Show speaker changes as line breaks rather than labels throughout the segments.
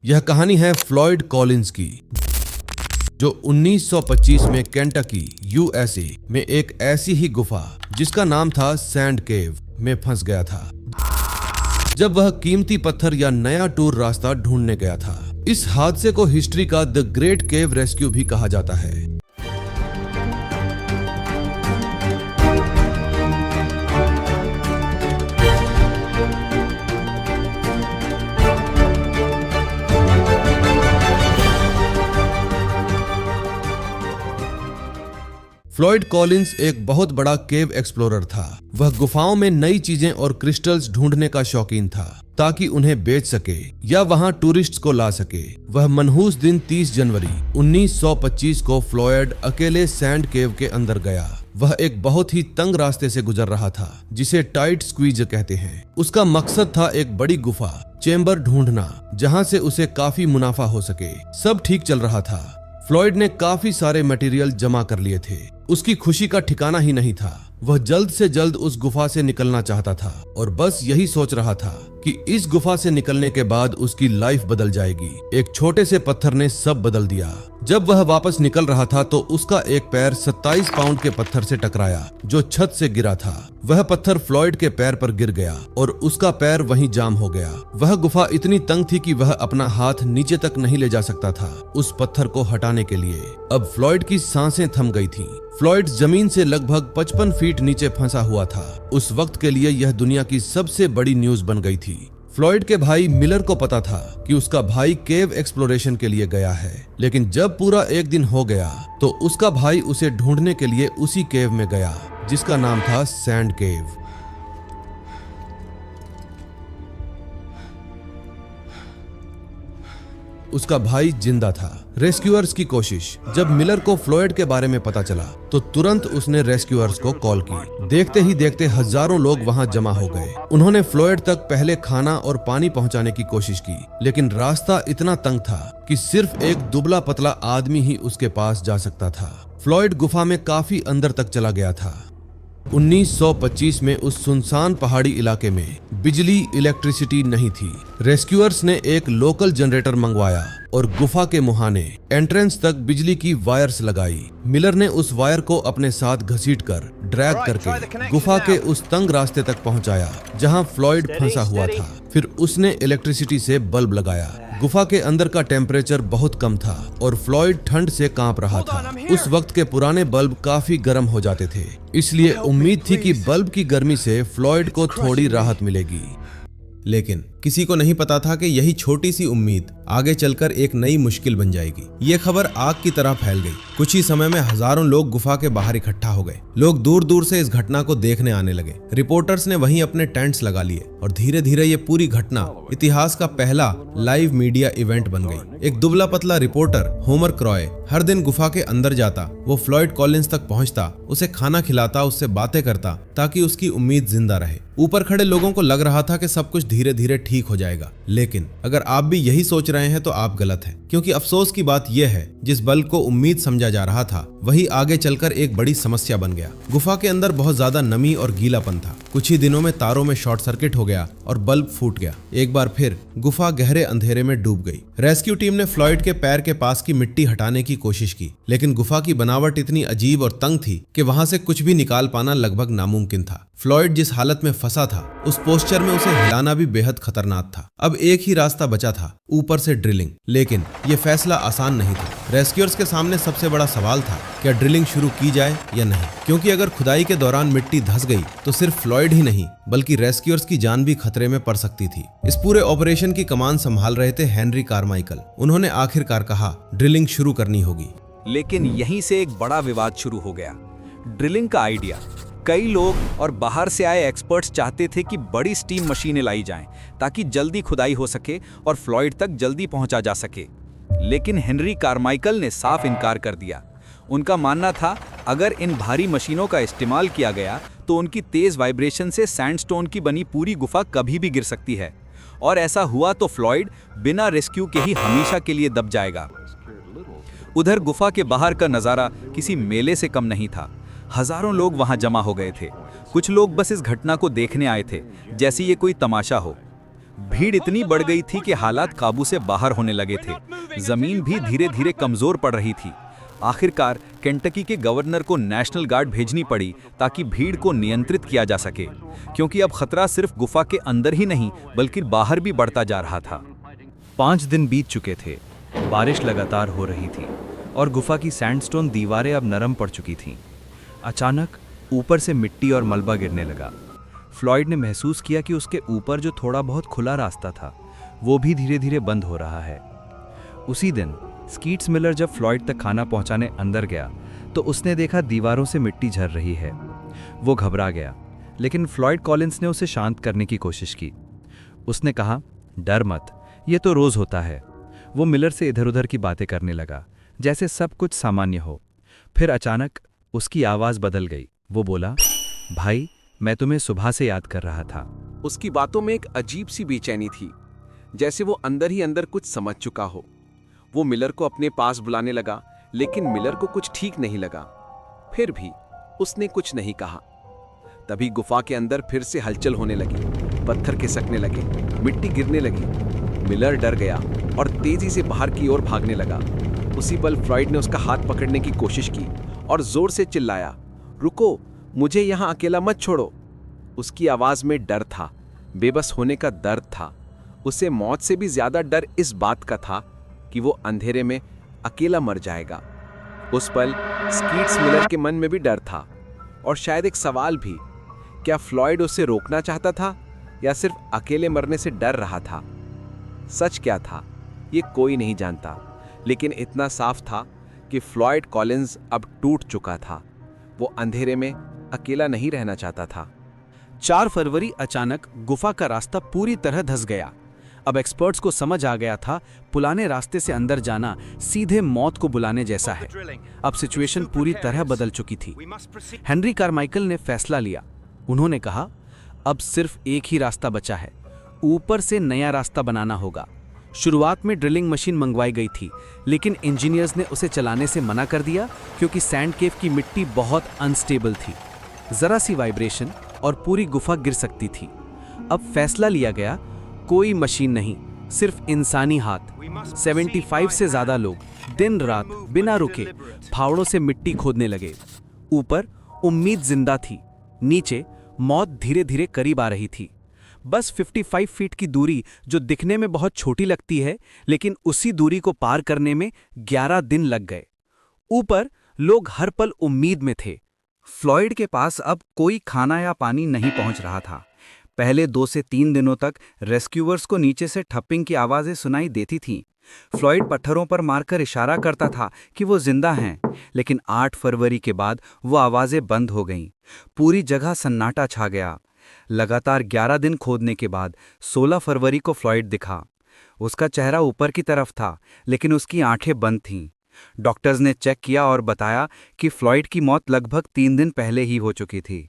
यह कहानी है फ्लॉयड कॉलिंस की, जो 1925 में केंटकी यूएसए में एक ऐसी ही गुफा जिसका नाम था सैंड केव में फंस गया था जब वह कीमती पत्थर या नया टूर रास्ता ढूंढने गया था। इस हादसे को हिस्ट्री का द ग्रेट केव रेस्क्यू भी कहा जाता है। फ्लॉयड कॉलिंस एक बहुत बड़ा केव एक्सप्लोरर था। वह गुफाओं में नई चीजें और क्रिस्टल्स ढूंढने का शौकीन था ताकि उन्हें बेच सके या वहां टूरिस्ट्स को ला सके। वह मनहूस दिन 30 जनवरी 1925 को फ्लॉयड अकेले सैंड केव के अंदर गया। वह एक बहुत ही तंग रास्ते से गुजर रहा था जिसे टाइट स्क्वीज कहते हैं। उसका मकसद था एक बड़ी गुफा चेंबर ढूंढना जहां से उसे काफी मुनाफा हो सके। सब ठीक चल रहा था। फ्लॉयड ने काफी सारे मटेरियल जमा कर लिए थे। उसकी खुशी का ठिकाना ही नहीं था। वह जल्द से जल्द उस गुफा से निकलना चाहता था और बस यही सोच रहा था कि इस गुफा से निकलने के बाद उसकी लाइफ बदल जाएगी। एक छोटे से पत्थर ने सब बदल दिया। जब वह वापस निकल रहा था तो उसका एक पैर 27 पाउंड के पत्थर से टकराया जो छत से गिरा था। वह पत्थर फ्लॉयड के पैर पर गिर गया और उसका पैर वहीं जाम हो गया। वह गुफा इतनी तंग थी कि वह अपना हाथ नीचे तक नहीं ले जा सकता था उस पत्थर को हटाने के लिए। अब फ्लॉयड की सांसें थम गई थीं। फ्लॉयड जमीन से लगभग 55 फीट नीचे फंसा हुआ था। उस वक्त के लिए यह दुनिया की सबसे बड़ी न्यूज बन गई थी। फ्लॉयड के भाई मिलर को पता था कि उसका भाई केव एक्सप्लोरेशन के लिए गया है, लेकिन जब पूरा एक दिन हो गया तो उसका भाई उसे ढूंढने के लिए उसी केव में गया जिसका नाम था सैंड केव। उसका भाई जिंदा था। रेस्क्यूअर्स की कोशिश। जब मिलर को फ्लॉयड के बारे में पता चला तो तुरंत उसने रेस्क्यूअर्स को कॉल की। देखते ही देखते हजारों लोग वहां जमा हो गए। उन्होंने फ्लॉयड तक पहले खाना और पानी पहुंचाने की कोशिश की, लेकिन रास्ता इतना तंग था कि सिर्फ एक दुबला पतला आदमी ही उसके पास जा सकता था। फ्लॉयड गुफा में काफी अंदर तक चला गया था। 1925 में उस सुनसान पहाड़ी इलाके में बिजली इलेक्ट्रिसिटी नहीं थी। रेस्क्यूअर्स ने एक लोकल जनरेटर मंगवाया और गुफा के मुहाने एंट्रेंस तक बिजली की वायर्स लगाई। मिलर ने उस वायर को अपने साथ घसीटकर ड्रैग करके गुफा के उस तंग रास्ते तक पहुंचाया जहां फ्लॉयड फंसा हुआ था। फिर उसने इलेक्ट्रिसिटी से बल्ब लगाया। गुफा के अंदर का टेम्परेचर बहुत कम था और फ्लॉयड ठंड से कांप रहा था। उस वक्त के पुराने बल्ब काफी गर्म हो जाते थे, इसलिए उम्मीद थी कि बल्ब की गर्मी से फ्लॉयड को थोड़ी राहत मिलेगी।
लेकिन किसी को नहीं पता था कि यही छोटी सी उम्मीद आगे चलकर एक नई मुश्किल बन जाएगी। ये खबर आग की तरह फैल गई। कुछ ही समय में हजारों लोग गुफा के बाहर इकट्ठा हो गए। लोग दूर दूर से इस घटना को देखने आने लगे। रिपोर्टर्स ने वहीं अपने टेंट्स लगा लिए और धीरे धीरे ये पूरी घटना इतिहास का पहला लाइव मीडिया इवेंट बन गई। एक दुबला पतला रिपोर्टर होमर क्रॉय हर दिन गुफा के अंदर जाता। वो फ्लॉयड कॉलिंस तक पहुंचता, उसे खाना खिलाता, उससे बातें करता ताकि उसकी उम्मीद जिंदा रहे। ऊपर खड़े लोगों को लग रहा था कि सब कुछ धीरे धीरे ठीक हो जाएगा, लेकिन अगर आप भी यही सोच रहे हैं तो आप गलत हैं, क्योंकि अफसोस की बात यह है जिस बल्ब को उम्मीद समझा जा रहा था वही आगे चलकर एक बड़ी समस्या बन गया। गुफा के अंदर बहुत ज्यादा नमी और गीलापन था। कुछ ही दिनों में तारों में शॉर्ट सर्किट हो गया और बल्ब फूट गया। एक बार फिर गुफा गहरे अंधेरे में डूब गई। रेस्क्यू टीम ने फ्लॉयड के पैर के पास की मिट्टी हटाने की कोशिश की, लेकिन गुफा की बनावट इतनी अजीब और तंग थी कि वहां से कुछ भी निकाल पाना लगभग नामुमकिन था। फ्लॉयड जिस हालत में फंसा था उस पोस्चर में उसे हिलाना भी बेहद खतरनाक था। अब एक ही रास्ता बचा था, ऊपर से ड्रिलिंग। लेकिन यह फैसला आसान नहीं था। रेस्क्यूअर्स के सामने सबसे बड़ा सवाल था, क्या ड्रिलिंग शुरू की जाए या नहीं, क्योंकि अगर खुदाई के दौरान मिट्टी धंस गई तो सिर्फ फ्लॉयड ही नहीं बल्कि रेस्क्यूअर्स की जान भी खतरे में पड़ सकती थी। इस पूरे ऑपरेशन की कमान संभाल रहे थे हेनरी कारमाइकल। उन्होंने आखिरकार कहा, ड्रिलिंग शुरू करनी होगी।
लेकिन यहीं से एक बड़ा विवाद शुरू हो गया। ड्रिलिंग का आइडिया कई लोग और बाहर से आए एक्सपर्ट्स चाहते थे कि बड़ी स्टीम मशीनें लाई जाएं ताकि जल्दी खुदाई हो सके और फ्लॉयड तक जल्दी पहुंचा जा सके। लेकिन हेनरी कारमाइकल ने साफ इनकार कर दिया। उनका मानना था अगर इन भारी मशीनों का इस्तेमाल किया गया तो उनकी तेज वाइब्रेशन से सैंडस्टोन की बनी पूरी गुफा कभी भी गिर सकती है, और ऐसा हुआ तो फ्लॉयड बिना रेस्क्यू के ही हमेशा के लिए दब जाएगा। उधर गुफा के बाहर का नज़ारा किसी मेले से कम नहीं था। हजारों लोग वहां जमा हो गए थे। कुछ लोग बस इस घटना को देखने आए थे जैसे ये कोई तमाशा हो। भीड़ इतनी बढ़ गई थी कि हालात काबू से बाहर होने लगे थे। जमीन भी धीरे धीरे कमजोर पड़ रही थी। आखिरकार केंटकी के गवर्नर को नेशनल गार्ड भेजनी पड़ी ताकि भीड़ को नियंत्रित किया जा सके, क्योंकि अब खतरा सिर्फ गुफा के अंदर ही नहीं बल्कि बाहर भी बढ़ता जा रहा था। 5 दिन बीत चुके थे। बारिश लगातार हो रही थी और गुफा की सैंडस्टोन दीवारें अब नरम पड़ चुकी थीं। अचानक ऊपर से मिट्टी और मलबा गिरने लगा। फ्लॉयड ने महसूस किया कि उसके ऊपर जो थोड़ा बहुत खुला रास्ता था वो भी धीरे धीरे बंद हो रहा है। उसी दिन स्कीट्स मिलर जब फ्लॉयड तक खाना पहुंचाने अंदर गया तो उसने देखा दीवारों से मिट्टी झर रही है। वो घबरा गया, लेकिन फ्लॉयड कॉलिंस ने उसे शांत करने की कोशिश की। उसने कहा, डर मत, ये तो रोज होता है। वो मिलर से इधर उधर की बातें करने लगा जैसे सब कुछ सामान्य हो। फिर अचानक उसकी आवाज बदल गई। वो बोला, भाई, मैं तुम्हें सुबह से याद कर रहा था।
उसकी बातों में एक अजीब सी बेचैनी थी, जैसे वो अंदर ही अंदर कुछ समझ चुका हो। वो मिलर को अपने पास बुलाने लगा, लेकिन मिलर को कुछ ठीक नहीं लगा। फिर भी उसने कुछ नहीं कहा। तभी गुफा के अंदर फिर से हलचल होने लगी। पत्थर खिसकने लगे, मिट्टी गिरने लगी। मिलर डर गया और तेजी से बाहर की ओर भागने लगा। उसी पल फ्लॉयड ने उसका हाथ पकड़ने की कोशिश की और जोर से चिल्लाया, रुको, मुझे यहां अकेला मत छोड़ो। उसकी आवाज में डर था, बेबस होने का दर्द था। उसे मौत से भी ज्यादा डर इस बात का था कि वो अंधेरे में अकेला मर जाएगा। उस पल स्कीट्स मिलर के मन में भी डर था और शायद एक सवाल भी, क्या फ्लॉयड उसे रोकना चाहता था या सिर्फ अकेले मरने से डर रहा था? सच क्या था ये कोई नहीं जानता, लेकिन इतना साफ था कि फ्लॉयड कॉलिंस अब टूट चुका था। वो अंधेरे में अकेला नहीं रहना चाहता था।
4 फरवरी अचानक गुफा का रास्ता पूरी तरह धंस गया। अब एक्सपर्ट्स को समझ आ गया था, पुराने रास्ते से अंदर जाना सीधे मौत को बुलाने जैसा है। अब सिचुएशन पूरी तरह बदल चुकी थी। हेनरी कारमाइकल ने फैसला लिया। उन्होंने कहा, अब सिर्फ एक ही रास्ता बचा है, ऊपर से नया रास्ता बनाना होगा। शुरुआत में ड्रिलिंग मशीन मंगवाई गई थी, लेकिन इंजीनियर्स ने उसे चलाने से मना कर दिया क्योंकि सैंड केव की मिट्टी बहुत अनस्टेबल थी। जरा सी वाइब्रेशन और पूरी गुफा गिर सकती थी। अब फैसला लिया गया, कोई मशीन नहीं, सिर्फ इंसानी हाथ। 75 से ज्यादा लोग दिन रात बिना रुके फावड़ों से मिट्टी खोदने लगे। ऊपर उम्मीद जिंदा थी, नीचे मौत धीरे धीरे करीब आ रही थी। बस 55 फीट की दूरी, जो दिखने में बहुत छोटी लगती है, लेकिन उसी दूरी को पार करने में 11 दिन लग गए। ऊपर लोग हर पल उम्मीद में थे।
फ्लॉयड के पास अब कोई खाना या पानी नहीं पहुंच रहा था। पहले 2 से 3 दिनों तक रेस्क्यूअर्स को नीचे से ठप्पिंग की आवाजें सुनाई देती थीं। फ्लॉयड पत्थरों पर मारकर इशारा करता था कि वो जिंदा हैं, लेकिन 8 फरवरी के बाद वो आवाजें बंद हो गईं। पूरी जगह सन्नाटा छा गया। लगातार 11 दिन खोदने के बाद 16 फरवरी को फ्लॉयड दिखा। उसका चेहरा ऊपर की तरफ था, लेकिन उसकी आंखें बंद थीं। डॉक्टर्स ने चेक किया और बताया कि फ्लॉयड की मौत लगभग 3 दिन पहले ही हो चुकी थी।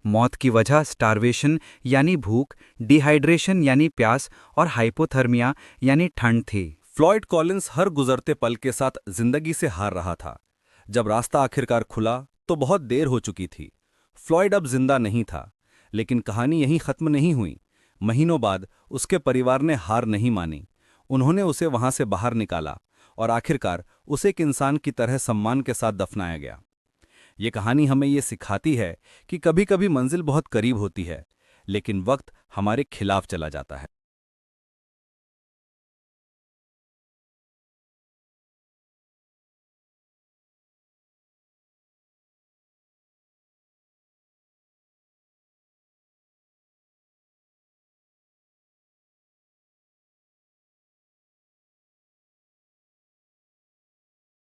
मौत की वजह स्टार्वेशन यानी भूख, डिहाइड्रेशन यानी प्यास और हाइपोथर्मिया यानी ठंड थी।
फ्लॉयड कॉलिंस हर गुजरते पल के साथ जिंदगी से हार रहा था। जब रास्ता आखिरकार खुला तो बहुत देर हो चुकी थी। फ्लॉयड अब जिंदा नहीं था, लेकिन कहानी यहीं खत्म नहीं हुई। महीनों बाद उसके परिवार ने हार नहीं मानी। उन्होंने उसे वहां से बाहर निकाला और आखिरकार उसे एक इंसान की तरह सम्मान के साथ दफनाया गया। ये कहानी हमें ये सिखाती है कि कभी कभी मंजिल बहुत करीब होती है, लेकिन वक्त हमारे खिलाफ चला जाता है।